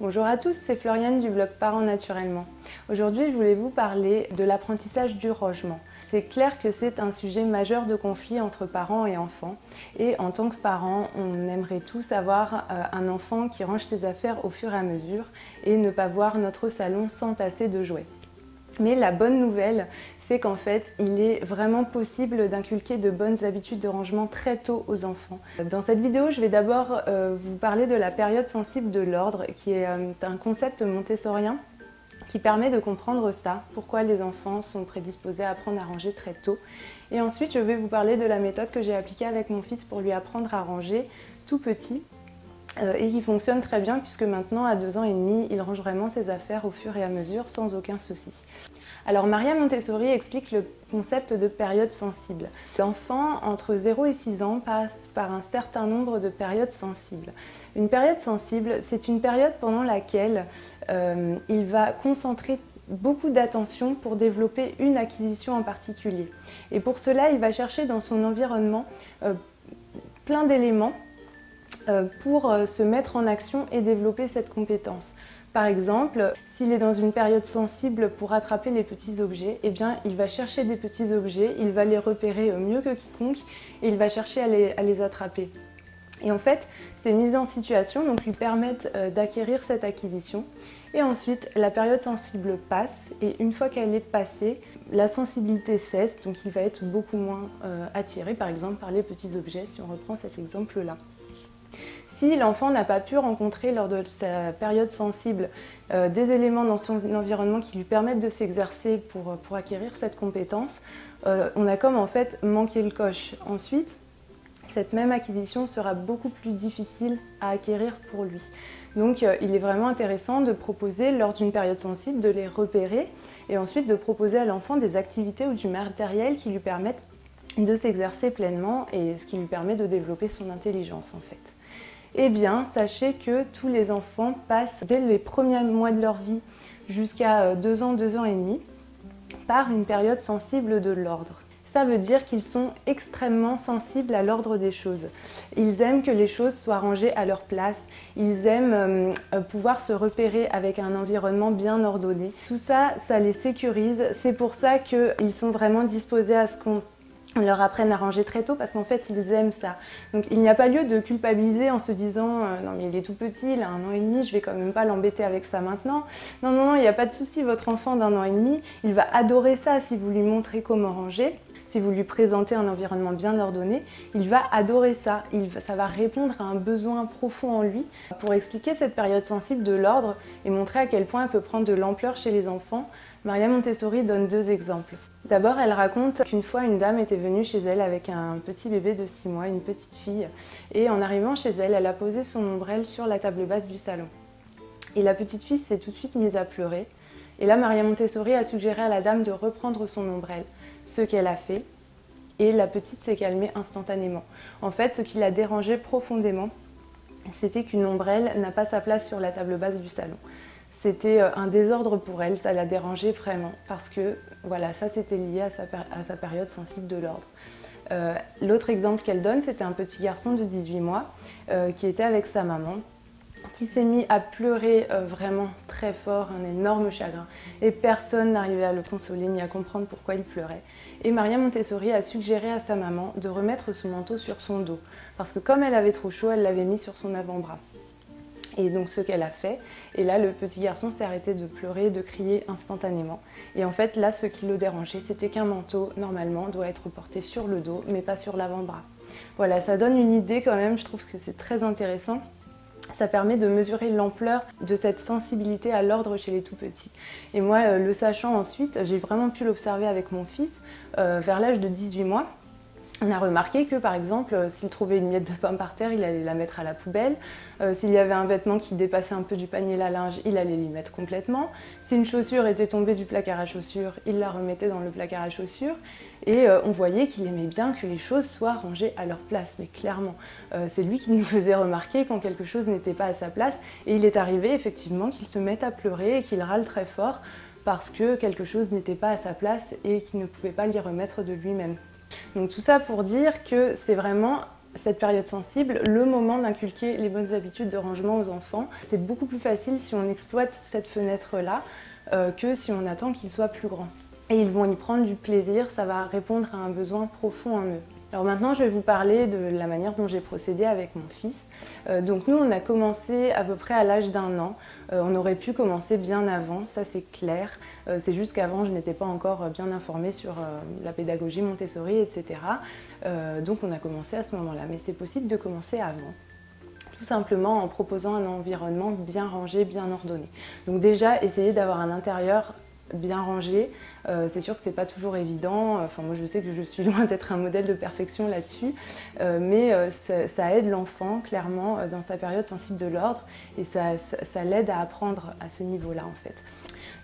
Bonjour à tous, c'est Floriane du blog Parents Naturellement. Aujourd'hui, je voulais vous parler de l'apprentissage du rangement. C'est clair que c'est un sujet majeur de conflit entre parents et enfants. Et en tant que parents, on aimerait tous avoir un enfant qui range ses affaires au fur et à mesure et ne pas voir notre salon s'entasser de jouets. Mais la bonne nouvelle, c'est qu'en fait, il est vraiment possible d'inculquer de bonnes habitudes de rangement très tôt aux enfants. Dans cette vidéo, je vais d'abord vous parler de la période sensible de l'ordre, qui est un concept montessorien qui permet de comprendre ça, pourquoi les enfants sont prédisposés à apprendre à ranger très tôt. Et ensuite, je vais vous parler de la méthode que j'ai appliquée avec mon fils pour lui apprendre à ranger tout petit. Et qui fonctionne très bien puisque maintenant, à 2 ans et demi, il range vraiment ses affaires au fur et à mesure sans aucun souci. Alors Maria Montessori explique le concept de période sensible. L'enfant entre 0 et 6 ans passe par un certain nombre de périodes sensibles. Une période sensible, c'est une période pendant laquelle il va concentrer beaucoup d'attention pour développer une acquisition en particulier. Et pour cela, il va chercher dans son environnement plein d'éléments pour se mettre en action et développer cette compétence. Par exemple, s'il est dans une période sensible pour attraper les petits objets, eh bien, il va chercher des petits objets, il va les repérer mieux que quiconque et il va chercher à les attraper. Et en fait, ces mises en situation lui permettent d'acquérir cette acquisition. Et ensuite, la période sensible passe et une fois qu'elle est passée, la sensibilité cesse, donc il va être beaucoup moins attiré par exemple par les petits objets, si on reprend cet exemple-là. Si l'enfant n'a pas pu rencontrer lors de sa période sensible des éléments dans son environnement qui lui permettent de s'exercer pour acquérir cette compétence, on a comme en fait manqué le coche. Ensuite, cette même acquisition sera beaucoup plus difficile à acquérir pour lui. Donc il est vraiment intéressant de proposer lors d'une période sensible de les repérer et ensuite de proposer à l'enfant des activités ou du matériel qui lui permettent de s'exercer pleinement et ce qui lui permet de développer son intelligence en fait. Eh bien, sachez que tous les enfants passent dès les premiers mois de leur vie jusqu'à 2 ans, 2 ans et demi par une période sensible de l'ordre. Ça veut dire qu'ils sont extrêmement sensibles à l'ordre des choses. Ils aiment que les choses soient rangées à leur place, ils aiment pouvoir se repérer avec un environnement bien ordonné. Tout ça, ça les sécurise. C'est pour ça qu'ils sont vraiment disposés à ce qu'on leur apprenne à ranger très tôt parce qu'en fait ils aiment ça. Donc il n'y a pas lieu de culpabiliser en se disant non mais il est tout petit, il a 1 an et demi, je vais quand même pas l'embêter avec ça maintenant. Non, non, non, il n'y a pas de souci, votre enfant d'1 an et demi, il va adorer ça si vous lui montrez comment ranger. Si vous lui présentez un environnement bien ordonné, il va adorer ça. Ça va répondre à un besoin profond en lui. Pour expliquer cette période sensible de l'ordre et montrer à quel point elle peut prendre de l'ampleur chez les enfants, Maria Montessori donne 2 exemples. D'abord, elle raconte qu'une fois, une dame était venue chez elle avec un petit bébé de 6 mois, une petite fille, et en arrivant chez elle, elle a posé son ombrelle sur la table basse du salon. Et la petite fille s'est tout de suite mise à pleurer. Et là, Maria Montessori a suggéré à la dame de reprendre son ombrelle, ce qu'elle a fait, et la petite s'est calmée instantanément. En fait, ce qui l'a dérangée profondément, c'était qu'une ombrelle n'a pas sa place sur la table basse du salon. C'était un désordre pour elle, ça l'a dérangée vraiment, parce que voilà, ça c'était lié à sa période sensible de l'ordre. L'autre exemple qu'elle donne, c'était un petit garçon de 18 mois qui était avec sa maman, qui s'est mis à pleurer vraiment très fort, un énorme chagrin, et personne n'arrivait à le consoler ni à comprendre pourquoi il pleurait. Et Maria Montessori a suggéré à sa maman de remettre son manteau sur son dos, parce que comme elle avait trop chaud, elle l'avait mis sur son avant-bras. Et donc ce qu'elle a fait, et là le petit garçon s'est arrêté de pleurer, de crier instantanément. Et en fait là ce qui le dérangeait, c'était qu'un manteau normalement doit être porté sur le dos mais pas sur l'avant-bras. Voilà, ça donne une idée quand même, je trouve que c'est très intéressant. Ça permet de mesurer l'ampleur de cette sensibilité à l'ordre chez les tout-petits. Et moi, le sachant ensuite, j'ai vraiment pu l'observer avec mon fils vers l'âge de 18 mois. On a remarqué que par exemple, s'il trouvait une miette de pain par terre, il allait la mettre à la poubelle. S'il y avait un vêtement qui dépassait un peu du panier à linge, il allait l'y mettre complètement. Si une chaussure était tombée du placard à chaussures, il la remettait dans le placard à chaussures. Et on voyait qu'il aimait bien que les choses soient rangées à leur place, mais clairement. C'est lui qui nous faisait remarquer quand quelque chose n'était pas à sa place. Et il est arrivé effectivement qu'il se mette à pleurer et qu'il râle très fort parce que quelque chose n'était pas à sa place et qu'il ne pouvait pas l'y remettre de lui-même. Donc tout ça pour dire que c'est vraiment cette période sensible le moment d'inculquer les bonnes habitudes de rangement aux enfants. C'est beaucoup plus facile si on exploite cette fenêtre-là que si on attend qu'ils soient plus grands. Et ils vont y prendre du plaisir, ça va répondre à un besoin profond en eux. Alors maintenant, je vais vous parler de la manière dont j'ai procédé avec mon fils. Donc nous, on a commencé à peu près à l'âge d'1 an. On aurait pu commencer bien avant, ça c'est clair. C'est juste qu'avant, je n'étais pas encore bien informée sur la pédagogie Montessori, etc. Donc on a commencé à ce moment-là. Mais c'est possible de commencer avant. Tout simplement en proposant un environnement bien rangé, bien ordonné. Donc déjà, essayez d'avoir un intérieur bien rangé. C'est sûr que c'est pas toujours évident. Enfin, moi je sais que je suis loin d'être un modèle de perfection là-dessus, mais ça aide l'enfant clairement dans sa période sensible de l'ordre et ça l'aide à apprendre à ce niveau-là en fait.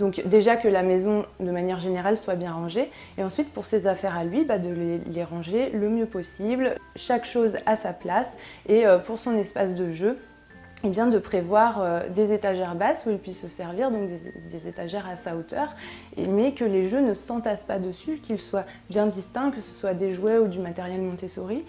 Donc déjà que la maison de manière générale soit bien rangée et ensuite pour ses affaires à lui, de les ranger le mieux possible, chaque chose à sa place et pour son espace de jeu, et bien de prévoir des étagères basses où il puisse se servir, donc des étagères à sa hauteur, mais que les jeux ne s'entassent pas dessus, qu'ils soient bien distincts, que ce soit des jouets ou du matériel Montessori,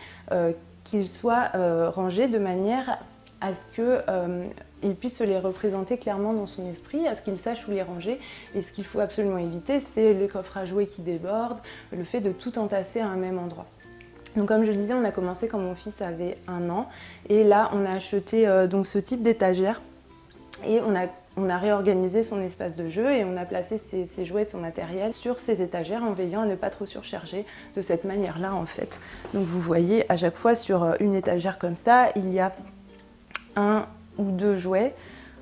qu'ils soient rangés de manière à ce qu'il puisse se les représenter clairement dans son esprit, à ce qu'il sache où les ranger. Et ce qu'il faut absolument éviter, c'est le coffre à jouets qui déborde, le fait de tout entasser à un même endroit. Donc comme je le disais, on a commencé quand mon fils avait 1 an et là on a acheté donc ce type d'étagère et on a réorganisé son espace de jeu et on a placé ses jouets et son matériel sur ces étagères en veillant à ne pas trop surcharger de cette manière-là en fait. Donc vous voyez à chaque fois sur une étagère comme ça, il y a 1 ou 2 jouets.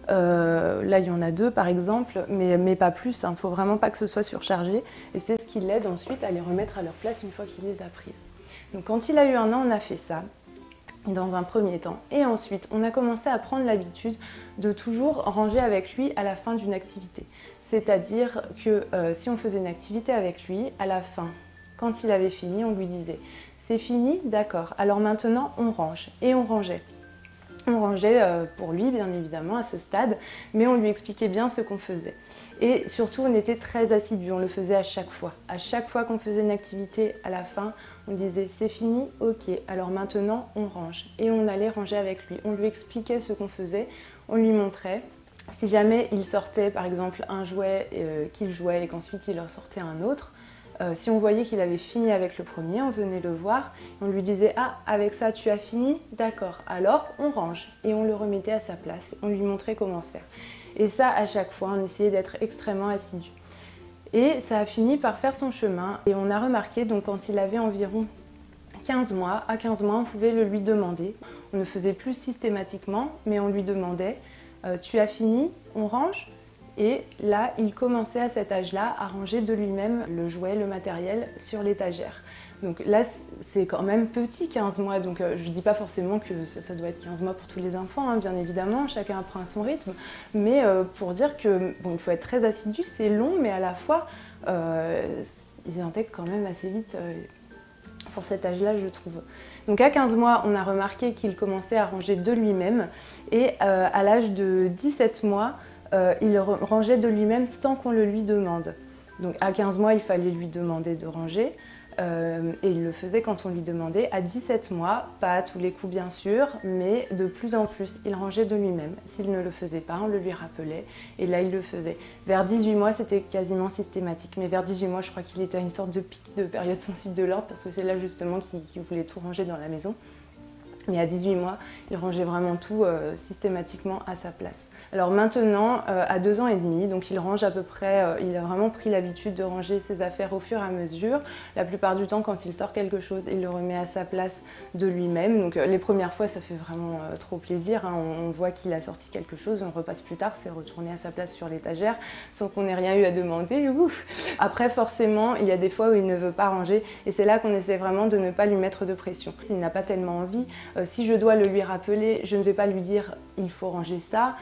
Là il y en a 2 par exemple, mais pas plus, il ne faut vraiment pas que ce soit surchargé et c'est ce qui l'aide ensuite à les remettre à leur place une fois qu'il les a prises. Donc quand il a eu 1 an, on a fait ça dans un premier temps. Et ensuite, on a commencé à prendre l'habitude de toujours ranger avec lui à la fin d'une activité. C'est-à-dire que si on faisait une activité avec lui, à la fin, quand il avait fini, on lui disait « c'est fini, d'accord, alors maintenant on range ». Et on rangeait. On rangeait pour lui, bien évidemment, à ce stade, mais on lui expliquait bien ce qu'on faisait. Et surtout, on était très assidus, on le faisait à chaque fois. À chaque fois qu'on faisait une activité, à la fin, on disait « c'est fini, ok, alors maintenant on range ». Et on allait ranger avec lui. On lui expliquait ce qu'on faisait, on lui montrait. Si jamais il sortait, par exemple, un jouet qu'il jouait et qu'ensuite il en sortait un autre, si on voyait qu'il avait fini avec le premier, on venait le voir et on lui disait « ah, avec ça tu as fini? D'accord, alors on range ». Et on le remettait à sa place, on lui montrait comment faire. Et ça, à chaque fois, on essayait d'être extrêmement assidus. Et ça a fini par faire son chemin. Et on a remarqué, donc quand il avait environ 15 mois, à 15 mois, on pouvait le lui demander. On ne faisait plus systématiquement, mais on lui demandait « tu as fini? On range ?» Et là, il commençait à cet âge-là à ranger de lui-même le jouet, le matériel sur l'étagère. Donc là, c'est quand même petit, 15 mois, donc je ne dis pas forcément que ça doit être 15 mois pour tous les enfants, hein, bien évidemment, chacun apprend à son rythme, mais pour dire que bon, il faut être très assidu, c'est long, mais à la fois, ils intègrent quand même assez vite pour cet âge-là, je trouve. Donc à 15 mois, on a remarqué qu'il commençait à ranger de lui-même, et à l'âge de 17 mois, il rangeait de lui-même sans qu'on le lui demande. Donc à 15 mois, il fallait lui demander de ranger. Et il le faisait quand on lui demandait. À 17 mois, pas à tous les coups bien sûr, mais de plus en plus, il rangeait de lui-même. S'il ne le faisait pas, on le lui rappelait et là il le faisait. Vers 18 mois, c'était quasiment systématique, mais vers 18 mois, je crois qu'il était à une sorte de pic de période sensible de l'ordre parce que c'est là justement qu'il voulait tout ranger dans la maison. Mais à 18 mois, il rangeait vraiment tout systématiquement à sa place. Alors maintenant, à 2 ans et demi, donc il range à peu près, il a vraiment pris l'habitude de ranger ses affaires au fur et à mesure. La plupart du temps, quand il sort quelque chose, il le remet à sa place de lui-même. Donc les premières fois, ça fait vraiment trop plaisir, hein. On voit qu'il a sorti quelque chose, on repasse plus tard, c'est retourné à sa place sur l'étagère sans qu'on ait rien eu à demander. Ouf. Après, forcément, il y a des fois où il ne veut pas ranger et c'est là qu'on essaie vraiment de ne pas lui mettre de pression. S'il n'a pas tellement envie, si je dois le lui rappeler, je ne vais pas lui dire « il faut ranger ça »,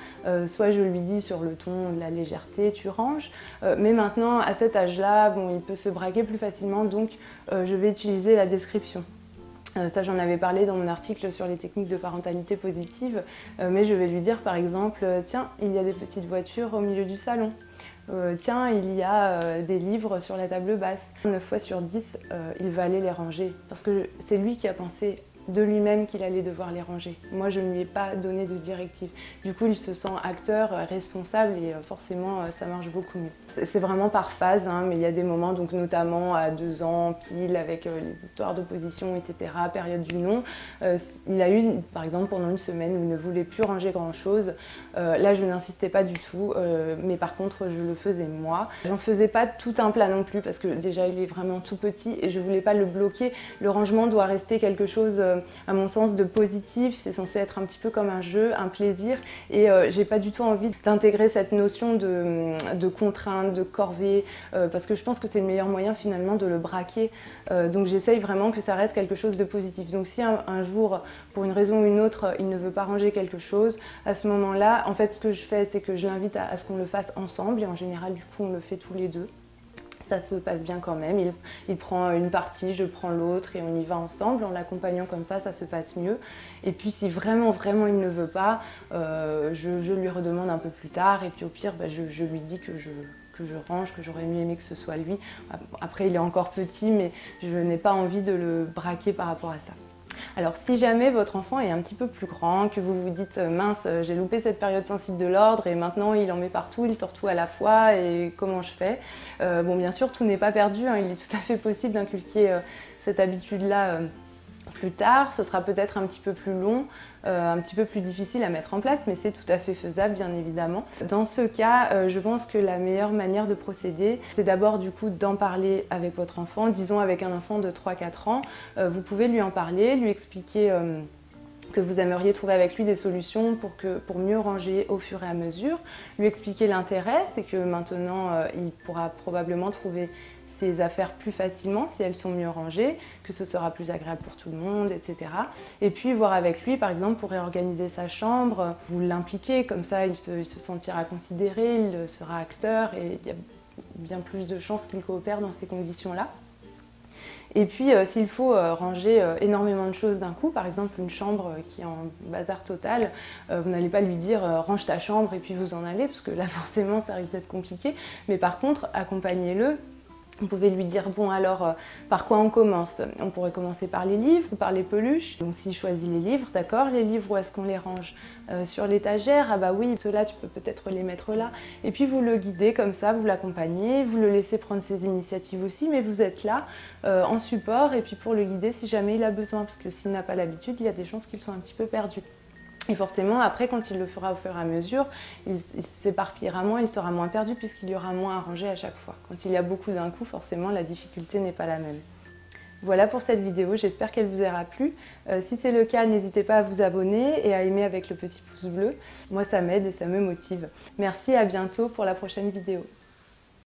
soit je lui dis sur le ton de la légèreté, tu ranges. Mais maintenant, à cet âge-là, bon, il peut se braquer plus facilement, donc je vais utiliser la description. Ça, j'en avais parlé dans mon article sur les techniques de parentalité positive, mais je vais lui dire par exemple « tiens, il y a des petites voitures au milieu du salon ». Tiens, il y a des livres sur la table basse. 9 fois sur 10, il va aller les ranger parce que c'est lui qui a pensé de lui-même qu'il allait devoir les ranger. Moi, je ne lui ai pas donné de directive. Du coup, il se sent acteur, responsable et forcément, ça marche beaucoup mieux. C'est vraiment par phase, hein, mais il y a des moments, donc notamment à 2 ans, pile, avec les histoires d'opposition, etc., période du non. Il a eu, par exemple, pendant une semaine où il ne voulait plus ranger grand-chose. Là, je n'insistais pas du tout, mais par contre, je le faisais moi. J'en faisais pas tout un plat non plus, parce que déjà, il est vraiment tout petit et je voulais pas le bloquer. Le rangement doit rester quelque chose, à mon sens, de positif. C'est censé être un petit peu comme un jeu, un plaisir. Et j'ai pas du tout envie d'intégrer cette notion de contrainte, de corvée, parce que je pense que c'est le meilleur moyen finalement de le braquer. Donc j'essaye vraiment que ça reste quelque chose de positif. Donc si un jour, pour une raison ou une autre, il ne veut pas ranger quelque chose, à ce moment-là, en fait, ce que je fais, c'est que je l'invite à ce qu'on le fasse ensemble. Et en général, du coup, on le fait tous les deux. Ça se passe bien quand même, il prend une partie, je prends l'autre et on y va ensemble. En l'accompagnant comme ça se passe mieux. Et puis si vraiment il ne veut pas, je lui redemande un peu plus tard et puis au pire je lui dis que je range, que j'aurais mieux aimé que ce soit lui. Après il est encore petit mais je n'ai pas envie de le braquer par rapport à ça. Alors si jamais votre enfant est un petit peu plus grand, que vous vous dites mince, j'ai loupé cette période sensible de l'ordre et maintenant il en met partout, il sort tout à la fois et comment je fais? Bon, bien sûr, tout n'est pas perdu, hein, il est tout à fait possible d'inculquer cette habitude-là plus tard. Ce sera peut-être un petit peu plus long, un petit peu plus difficile à mettre en place, mais c'est tout à fait faisable, bien évidemment. Dans ce cas, je pense que la meilleure manière de procéder, c'est d'abord du coup d'en parler avec votre enfant. Disons avec un enfant de 3-4 ans, vous pouvez lui en parler, lui expliquer que vous aimeriez trouver avec lui des solutions pour mieux ranger au fur et à mesure, lui expliquer l'intérêt, c'est que maintenant il pourra probablement trouver ses affaires plus facilement si elles sont mieux rangées, que ce sera plus agréable pour tout le monde, etc. Et puis voir avec lui, par exemple, pour réorganiser sa chambre, vous l'impliquez, comme ça il se sentira considéré, il sera acteur et il y a bien plus de chances qu'il coopère dans ces conditions-là. Et puis s'il faut ranger énormément de choses d'un coup, par exemple une chambre qui est en bazar total, vous n'allez pas lui dire range ta chambre et puis vous en allez, parce que là forcément ça risque d'être compliqué. Mais par contre, accompagnez-le. Vous pouvez lui dire, bon alors, par quoi on commence? On pourrait commencer par les livres ou par les peluches. Donc s'il choisit les livres, d'accord, les livres, où est-ce qu'on les range? Sur l'étagère, ah bah oui, ceux-là, tu peux peut-être les mettre là. Et puis vous le guidez comme ça, vous l'accompagnez, vous le laissez prendre ses initiatives aussi, mais vous êtes là en support et puis pour le guider si jamais il a besoin, parce que s'il n'a pas l'habitude, il y a des chances qu'il soit un petit peu perdu. Et forcément, après, quand il le fera au fur et à mesure, il s'éparpillera moins, il sera moins perdu puisqu'il y aura moins à ranger à chaque fois. Quand il y a beaucoup d'un coup, forcément, la difficulté n'est pas la même. Voilà pour cette vidéo, j'espère qu'elle vous aura plu. Si c'est le cas, n'hésitez pas à vous abonner et à aimer avec le petit pouce bleu. Moi, ça m'aide et ça me motive. Merci, à bientôt pour la prochaine vidéo.